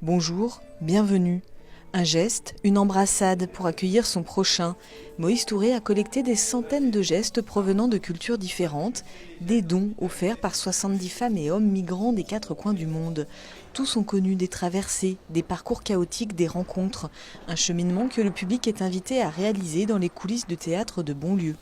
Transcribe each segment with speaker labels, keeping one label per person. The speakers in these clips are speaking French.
Speaker 1: Bonjour, bienvenue. Un geste, une embrassade pour accueillir son prochain. Moïse Touré a collecté des centaines de gestes provenant de cultures différentes, des dons offerts par 70 femmes et hommes migrants des 4 coins du monde. Tous ont connu des traversées, des parcours chaotiques, des rencontres. Un cheminement que le public est invité à réaliser dans les coulisses de théâtre de Bonlieu.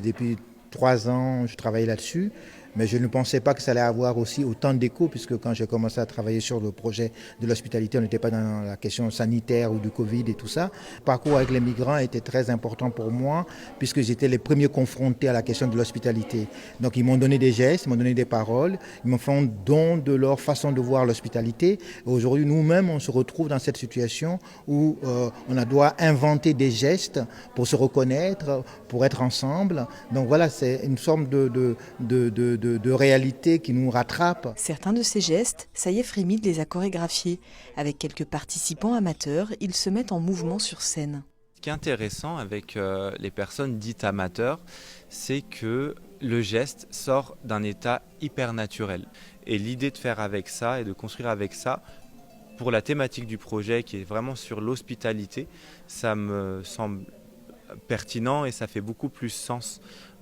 Speaker 2: Depuis 3 ans, je travaillais là-dessus, mais je ne pensais pas que ça allait avoir aussi autant d'écho, puisque quand j'ai commencé à travailler sur le projet de l'hospitalité, on n'était pas dans la question sanitaire ou du Covid et tout ça. Le parcours avec les migrants était très important pour moi, puisque j'étais les premiers confrontés à la question de l'hospitalité. Donc ils m'ont donné des gestes, ils m'ont donné des paroles, ils m'ont fait don de leur façon de voir l'hospitalité. Et aujourd'hui, nous-mêmes, on se retrouve dans cette situation où on doit inventer des gestes pour se reconnaître, pour être ensemble. Donc voilà, c'est une forme de réalité qui nous rattrape.
Speaker 1: Certains de ces gestes, Saïef Rémid les a chorégraphiés. Avec quelques participants amateurs, ils se mettent en mouvement sur scène.
Speaker 3: Ce qui est intéressant avec les personnes dites amateurs, c'est que le geste sort d'un état hyper naturel. Et l'idée de faire avec ça et de construire avec ça, pour la thématique du projet qui est vraiment sur l'hospitalité, ça me semble pertinent et ça fait beaucoup plus sens.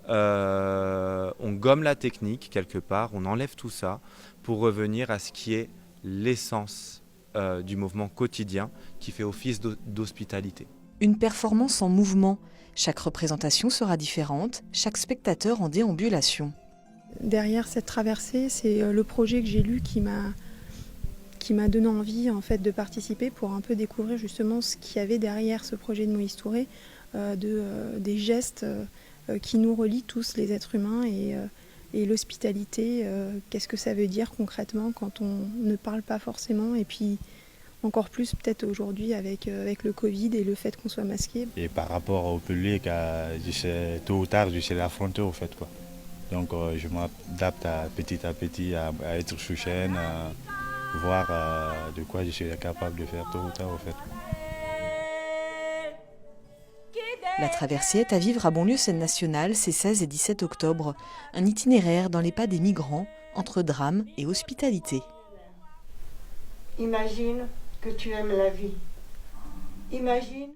Speaker 3: On gomme la technique quelque part, on enlève tout ça pour revenir à ce qui est l'essence du mouvement quotidien qui fait office d'hospitalité.
Speaker 1: Une performance en mouvement. Chaque représentation sera différente, chaque spectateur en déambulation.
Speaker 4: Derrière cette traversée, c'est le projet que j'ai lu qui m'a donné envie en fait, de participer pour un peu découvrir justement ce qu'il y avait derrière ce projet de Moïse Touré, des gestes qui nous relient tous les êtres humains et l'hospitalité, qu'est-ce que ça veut dire concrètement quand on ne parle pas forcément et puis encore plus peut-être aujourd'hui avec le Covid et le fait qu'on soit masqué.
Speaker 5: Et par rapport au public, tôt ou tard, je sais l'affronter au fait, quoi. Donc je m'adapte petit à petit à être sous chaîne, à voir de quoi je suis capable de faire tôt ou tard au fait.
Speaker 1: La traversée est à vivre à Bonlieu Scène Nationale ces 16 et 17 octobre. Un itinéraire dans les pas des migrants, entre drame et hospitalité.
Speaker 6: Imagine que tu aimes la vie. Imagine